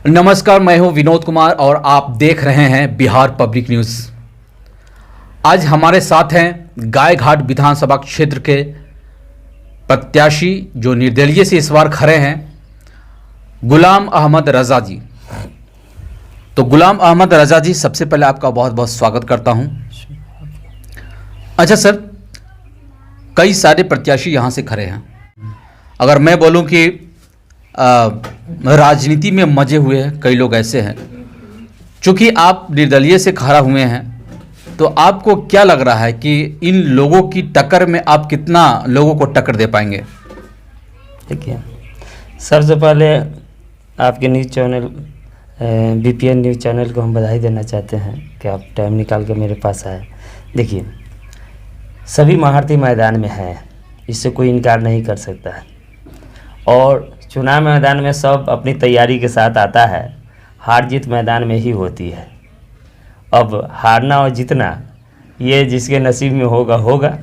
नमस्कार, मैं हूं विनोद कुमार और आप देख रहे हैं बिहार पब्लिक न्यूज़। आज हमारे साथ हैं गायघाट विधानसभा क्षेत्र के प्रत्याशी जो निर्दलीय से इस बार खड़े हैं, गुलाम अहमद रजा जी। तो गुलाम अहमद रजा जी, सबसे पहले आपका बहुत बहुत स्वागत करता हूं। अच्छा सर, कई सारे प्रत्याशी यहां से खड़े हैं। अगर मैं बोलूं कि राजनीति में मजे हुए हैं, कई लोग ऐसे हैं। चूँकि आप निर्दलीय से खड़ा हुए हैं, तो आपको क्या लग रहा है कि इन लोगों की टक्कर में आप कितना लोगों को टक्कर दे पाएंगे? देखिए, सबसे पहले आपके news channel BPN news channel को हम बधाई देना चाहते हैं कि आप टाइम निकाल के मेरे पास आए। देखिए, सभी महारथी मैदान में हैं, इससे कोई इनकार नहीं कर सकता है। और चुनाव मैदान में सब अपनी तैयारी के साथ आता है, हार जीत मैदान में ही होती है। अब हारना और जीतना ये जिसके नसीब में होगा होगा।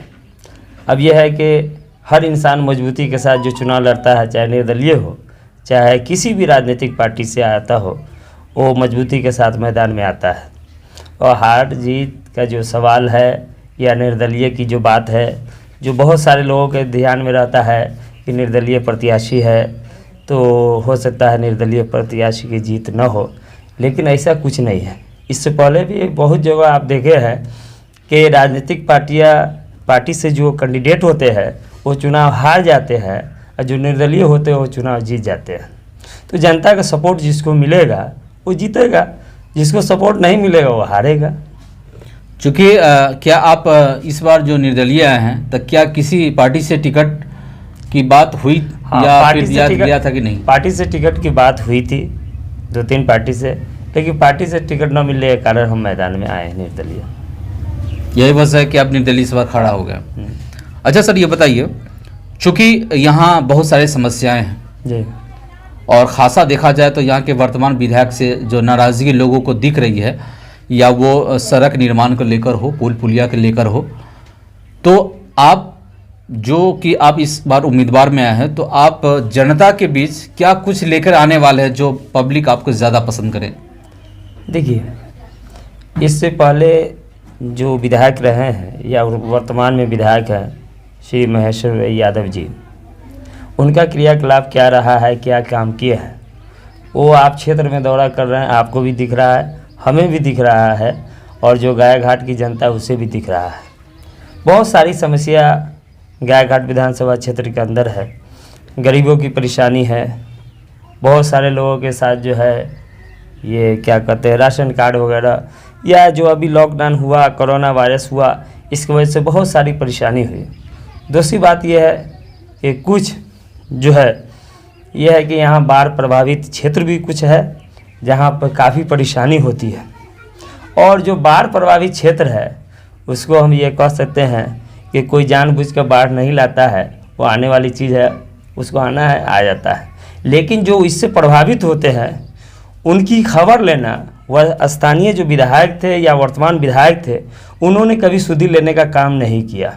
अब यह है कि हर इंसान मजबूती के साथ जो चुनाव लड़ता है, चाहे निर्दलीय हो चाहे किसी भी राजनीतिक पार्टी से आता हो, वो मजबूती के साथ मैदान में आता है। और हार जीत का जो सवाल है या निर्दलीय की जो बात है, जो बहुत सारे लोगों के ध्यान में रहता है कि निर्दलीय प्रत्याशी है तो हो सकता है निर्दलीय प्रत्याशी की जीत न हो, लेकिन ऐसा कुछ नहीं है। इससे पहले भी बहुत जगह आप देखे हैं कि राजनीतिक पार्टी से जो कैंडिडेट होते हैं वो चुनाव हार जाते हैं और जो निर्दलीय होते हैं वो चुनाव जीत जाते हैं। तो जनता का सपोर्ट जिसको मिलेगा वो जीतेगा, जिसको सपोर्ट नहीं मिलेगा वो हारेगा। चूँकि क्या आप इस बार जो निर्दलीय आए हैं, तो क्या किसी पार्टी से टिकट की बात हुई? हाँ, या फिर दिया था कि नहीं? पार्टी से टिकट की बात हुई थी 2-3 पार्टी से, लेकिन पार्टी से टिकट न मिलने के कारण हम मैदान में आए हैं निर्दलीय। यही वजह है कि आप निर्दलीय इस बार खड़ा हो गया। अच्छा सर, ये बताइए, चूँकि यहाँ बहुत सारी समस्याएं हैं जी, और खासा देखा जाए तो यहाँ के वर्तमान विधायक से जो नाराज़गी लोगों को दिख रही है, या वो सड़क निर्माण को लेकर हो, पुल पुलिया के लेकर हो, तो आप जो कि आप इस बार उम्मीदवार में आए हैं, तो आप जनता के बीच क्या कुछ लेकर आने वाले हैं जो पब्लिक आपको ज़्यादा पसंद करे? देखिए, इससे पहले जो विधायक रहे हैं या वर्तमान में विधायक हैं श्री महेश्वर यादव जी, उनका क्रियाकलाप क्या रहा है, क्या काम किए हैं, वो आप क्षेत्र में दौरा कर रहे हैं, आपको भी दिख रहा है, हमें भी दिख रहा है, और जो गायघाट की जनता उसे भी दिख रहा है। बहुत सारी समस्या गायघाट विधानसभा क्षेत्र के अंदर है। गरीबों की परेशानी है, बहुत सारे लोगों के साथ जो है ये क्या कहते हैं राशन कार्ड वगैरह, या जो अभी लॉकडाउन हुआ, कोरोना वायरस हुआ, इसकी वजह से बहुत सारी परेशानी हुई। दूसरी बात यह है कि कुछ जो है यह है कि यहाँ बाढ़ प्रभावित क्षेत्र भी कुछ है जहाँ पर काफ़ी परेशानी होती है। और जो बाढ़ प्रभावित क्षेत्र है उसको हम ये कह सकते हैं कि कोई जानबूझ कर बाढ़ नहीं लाता है, वो आने वाली चीज़ है, उसको आना है आ जाता है। लेकिन जो इससे प्रभावित होते हैं उनकी खबर लेना, वह स्थानीय जो विधायक थे या वर्तमान विधायक थे, उन्होंने कभी सुधि लेने का काम नहीं किया।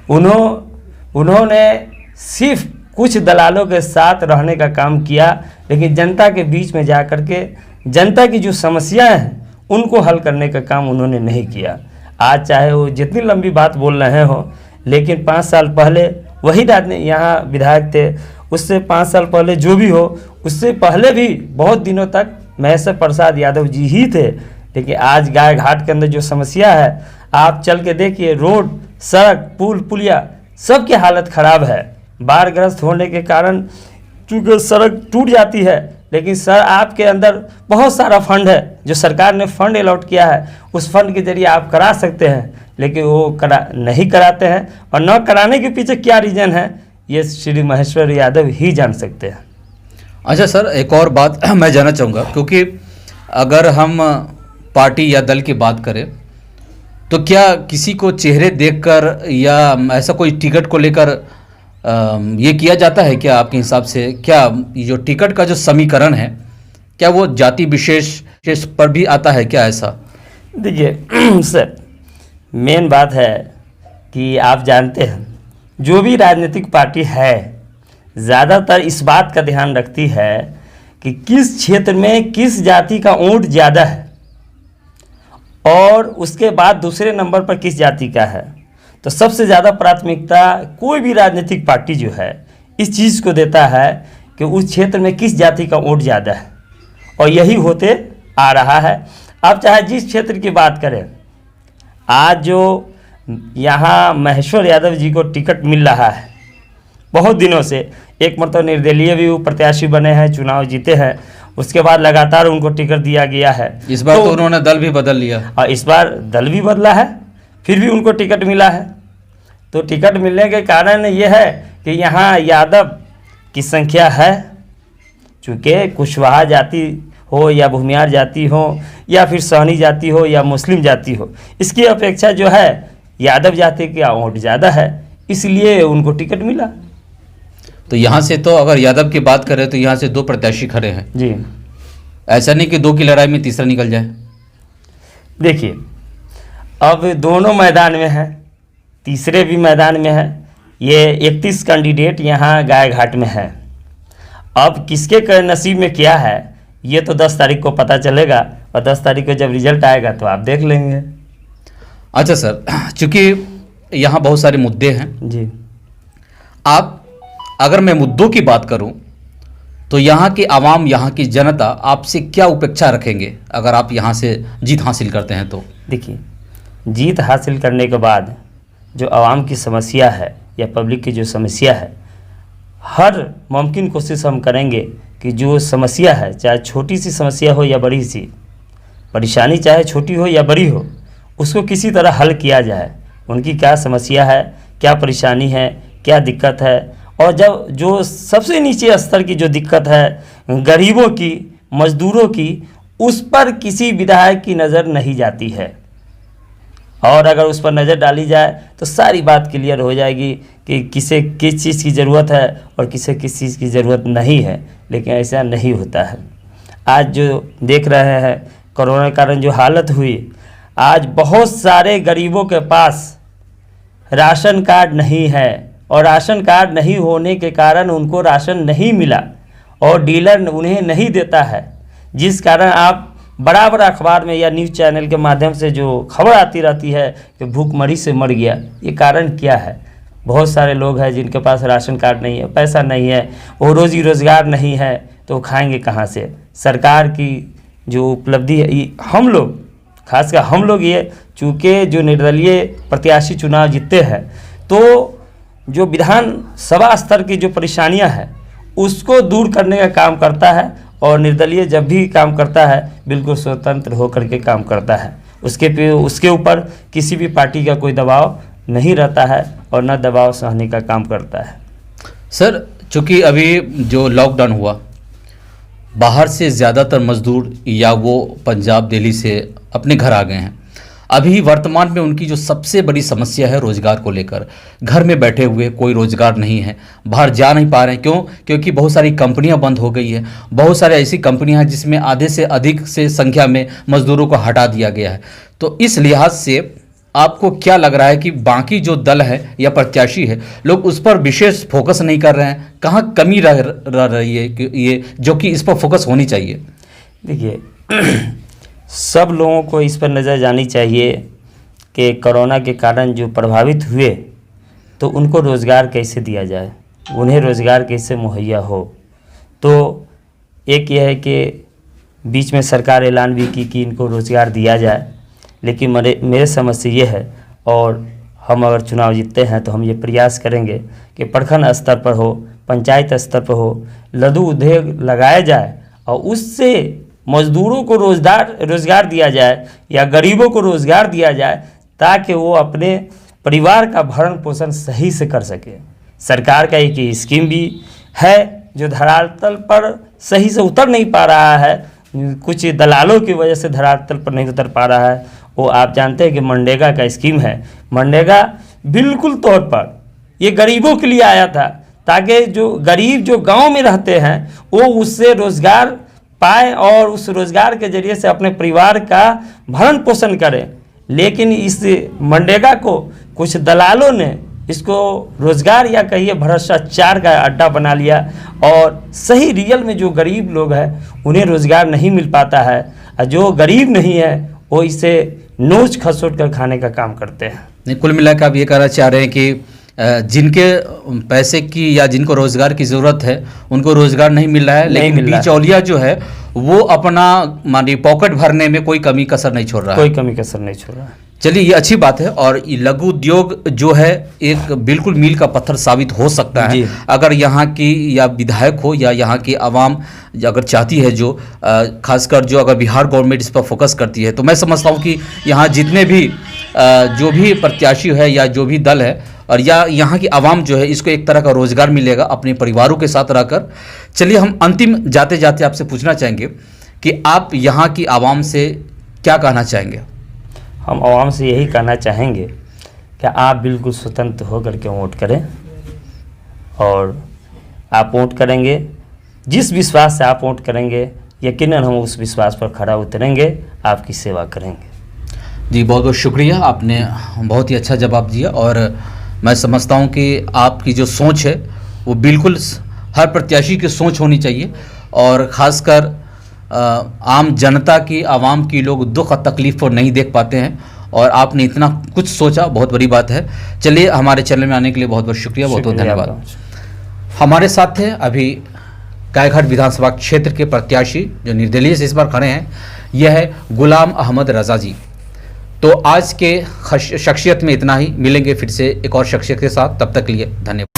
उन्होंने सिर्फ कुछ दलालों के साथ रहने का काम किया, लेकिन जनता के बीच में जा कर के जनता की जो समस्याएं हैं उनको हल करने का काम उन्होंने नहीं किया। आज चाहे वो जितनी लंबी बात बोल रहे हो, लेकिन 5 साल पहले वही यहाँ विधायक थे, उससे 5 साल पहले जो भी हो, उससे पहले भी बहुत दिनों तक महेश्वर प्रसाद यादव जी ही थे। लेकिन आज गायघाट के अंदर जो समस्या है, आप चल के देखिए, रोड, सड़क, पुल पुलिया सब की हालत ख़राब है। बाढ़ग्रस्त होने के कारण चूँकि सड़क टूट जाती है, लेकिन सर आपके अंदर बहुत सारा फंड है जो सरकार ने फंड अलॉट किया है, उस फंड के जरिए आप करा सकते हैं, लेकिन वो नहीं कराते हैं। और न कराने के पीछे क्या रीज़न है, ये श्री महेश्वर यादव ही जान सकते हैं। अच्छा सर, एक और बात मैं जानना चाहूँगा, क्योंकि अगर हम पार्टी या दल की बात करें तो क्या किसी को चेहरे देखकर या ऐसा कोई टिकट को लेकर ये किया जाता है क्या? आपके हिसाब से क्या जो टिकट का जो समीकरण है, क्या वो जाति विशेष पर भी आता है क्या ऐसा? देखिए सर, मेन बात है कि आप जानते हैं जो भी राजनीतिक पार्टी है ज़्यादातर इस बात का ध्यान रखती है कि किस क्षेत्र में किस जाति का वोट ज़्यादा है और उसके बाद दूसरे नंबर पर किस जाति का है। तो सबसे ज़्यादा प्राथमिकता कोई भी राजनीतिक पार्टी जो है इस चीज़ को देता है कि उस क्षेत्र में किस जाति का वोट ज़्यादा है, और यही होते आ रहा है। आप चाहे जिस क्षेत्र की बात करें, आज जो यहाँ महेश्वर यादव जी को टिकट मिल रहा है बहुत दिनों से, एक मरतबा निर्दलीय भी वो प्रत्याशी बने हैं, चुनाव जीते हैं, उसके बाद लगातार उनको टिकट दिया गया है। इस बार तो उन्होंने दल भी बदल लिया, और इस बार दल भी बदला है, फिर भी उनको टिकट मिला है। तो टिकट मिलने के कारण ये है कि यहाँ यादव की संख्या है, चूँकि कुशवाहा जाति हो या भूमियार जाति हो या फिर सहनी जाति हो या मुस्लिम जाति हो, इसकी अपेक्षा जो है यादव जाति का वोट ज़्यादा है, इसलिए उनको टिकट मिला। तो यहाँ से तो अगर यादव की बात करें तो यहाँ से 2 प्रत्याशी खड़े हैं जी, ऐसा नहीं कि 2 की लड़ाई में तीसरा निकल जाए। देखिए अब दोनों मैदान में है, तीसरे भी मैदान में है। ये 31 कैंडिडेट यहाँ गाय घाट में है। अब किसके नसीब में क्या है ये तो 10 तारीख को पता चलेगा, और 10 तारीख को जब रिजल्ट आएगा तो आप देख लेंगे। अच्छा सर, चूँकि यहाँ बहुत सारे मुद्दे हैं जी, आप अगर मैं मुद्दों की बात करूं तो यहाँ की आवाम, यहाँ की जनता आपसे क्या उपेक्षा रखेंगे अगर आप यहाँ से जीत हासिल करते हैं तो? देखिए जीत हासिल करने के बाद जो आवाम की समस्या है या पब्लिक की जो समस्या है, हर मुमकिन कोशिश हम करेंगे कि जो समस्या है, चाहे छोटी सी समस्या हो या बड़ी सी परेशानी, चाहे छोटी हो या बड़ी हो, उसको किसी तरह हल किया जाए। उनकी क्या समस्या है, क्या परेशानी है, क्या दिक्कत है, और जब जो सबसे नीचे स्तर की जो दिक्कत है गरीबों की, मजदूरों की, उस पर किसी विधायक की नज़र नहीं जाती है। और अगर उस पर नज़र डाली जाए तो सारी बात क्लियर हो जाएगी कि किसे किस चीज़ की ज़रूरत है और किसे किस चीज़ की ज़रूरत नहीं है। लेकिन ऐसा नहीं होता है। आज जो देख रहे हैं कोरोना के कारण जो हालत हुई, आज बहुत सारे गरीबों के पास राशन कार्ड नहीं है, और राशन कार्ड नहीं होने के कारण उनको राशन नहीं मिला और डीलर उन्हें नहीं देता है, जिस कारण आप बराबर अखबार में या न्यूज़ चैनल के माध्यम से जो खबर आती रहती है कि भूखमरी से मर गया। ये कारण क्या है? बहुत सारे लोग हैं जिनके पास राशन कार्ड नहीं है, पैसा नहीं है, वो रोज़ी रोज़गार नहीं है, तो खाएंगे कहाँ से? सरकार की जो उपलब्धि है, हम लोग खासकर हम लोग ये चूँकि जो निर्दलीय प्रत्याशी चुनाव जीतते हैं, तो जो विधानसभा स्तर की जो परेशानियां हैं उसको दूर करने का काम करता है, और निर्दलीय जब भी काम करता है बिल्कुल स्वतंत्र होकर के काम करता है। उसके ऊपर किसी भी पार्टी का कोई दबाव नहीं रहता है और न दबाव सहने का काम करता है। सर, चूँकि अभी जो लॉकडाउन हुआ, बाहर से ज़्यादातर मजदूर या वो पंजाब दिल्ली से अपने घर आ गए हैं। अभी वर्तमान में उनकी जो सबसे बड़ी समस्या है रोज़गार को लेकर, घर में बैठे हुए, कोई रोज़गार नहीं है, बाहर जा नहीं पा रहे हैं। क्यों? क्योंकि बहुत सारी कंपनियां बंद हो गई है। बहुत सारी ऐसी कंपनियां हैं जिसमें आधे से अधिक से संख्या में मजदूरों को हटा दिया गया है। तो इस लिहाज से आपको क्या लग रहा है कि बाकी जो दल है या प्रत्याशी है, लोग उस पर विशेष फोकस नहीं कर रहे हैं? कहाँ कमी रह रही है कि ये जो कि इस पर फोकस होनी चाहिए? देखिए सब लोगों को इस पर नज़र जानी चाहिए कि कोरोना के कारण जो प्रभावित हुए तो उनको रोज़गार कैसे दिया जाए, उन्हें रोज़गार कैसे मुहैया हो। तो एक यह है कि बीच में सरकार ऐलान भी की कि इनको रोज़गार दिया जाए, लेकिन मेरे समझ से ये है, और हम अगर चुनाव जीतते हैं तो हम ये प्रयास करेंगे कि प्रखंड स्तर पर हो, पंचायत स्तर पर हो, लघु उद्योग लगाया जाए और उससे मजदूरों को रोज़गार दिया जाए या गरीबों को रोज़गार दिया जाए, ताकि वो अपने परिवार का भरण पोषण सही से कर सके। सरकार का एक स्कीम भी है जो धरातल पर सही से उतर नहीं पा रहा है, कुछ दलालों की वजह से धरातल पर नहीं उतर पा रहा है। वो आप जानते हैं कि मनरेगा का स्कीम है। मनरेगा बिल्कुल तौर पर ये गरीबों के लिए आया था, ताकि जो गरीब जो गांव में रहते हैं वो उससे रोज़गार पाए और उस रोज़गार के ज़रिए से अपने परिवार का भरण पोषण करें। लेकिन इस मनरेगा को कुछ दलालों ने इसको रोज़गार या कहिए भ्रष्टाचार का अड्डा बना लिया, और सही रियल में जो गरीब लोग हैं उन्हें रोज़गार नहीं मिल पाता है, और जो गरीब नहीं है वो इसे नोच खसोट कर खाने का काम करते हैं। नहीं, कुल मिलाकर आप ये कहना चाह रहे हैं कि जिनके पैसे की या जिनको रोज़गार की ज़रूरत है उनको रोज़गार नहीं मिल रहा है, लेकिन बिचौलिया जो है वो अपना मानिए पॉकेट भरने में कोई कमी कसर नहीं छोड़ रहा है। कोई कमी कसर नहीं छोड़ रहा है। चलिए, ये अच्छी बात है, और ये लघु उद्योग जो है एक बिल्कुल मील का पत्थर साबित हो सकता है अगर यहाँ की या विधायक हो या यहाँ की आवाम अगर चाहती है, जो खासकर जो अगर बिहार गवर्नमेंट इस पर फोकस करती है, तो मैं समझता हूँ कि यहाँ जितने भी जो भी प्रत्याशी है या जो भी दल है और या यहाँ की आवाम जो है, इसको एक तरह का रोज़गार मिलेगा अपने परिवारों के साथ रहकर। चलिए, हम अंतिम जाते जाते आपसे पूछना चाहेंगे कि आप यहाँ की आवाम से क्या कहना चाहेंगे? हम आवाम से यही कहना चाहेंगे कि आप बिल्कुल स्वतंत्र होकर के वोट करें, और आप वोट करेंगे जिस विश्वास से आप वोट करेंगे, यकीनन हम उस विश्वास पर खरा उतरेंगे, आपकी सेवा करेंगे। जी, बहुत बहुत शुक्रिया, आपने बहुत ही अच्छा जवाब दिया, और मैं समझता हूँ कि आपकी जो सोच है वो बिल्कुल हर प्रत्याशी की सोच होनी चाहिए, और ख़ासकर आम जनता की, आवाम की लोग दुख और तकलीफ़ को नहीं देख पाते हैं, और आपने इतना कुछ सोचा, बहुत बड़ी बात है। चलिए, हमारे चैनल में आने के लिए बहुत बहुत शुक्रिया, बहुत बहुत धन्यवाद। हमारे साथ थे अभी गायघाट विधानसभा क्षेत्र के प्रत्याशी जो निर्दलीय से इस बार खड़े हैं, यह है गुलाम अहमद रज़ा जी। तो आज के शख्सियत में इतना ही, मिलेंगे फिर से एक और शख्सियत के साथ, तब तक के लिए धन्यवाद।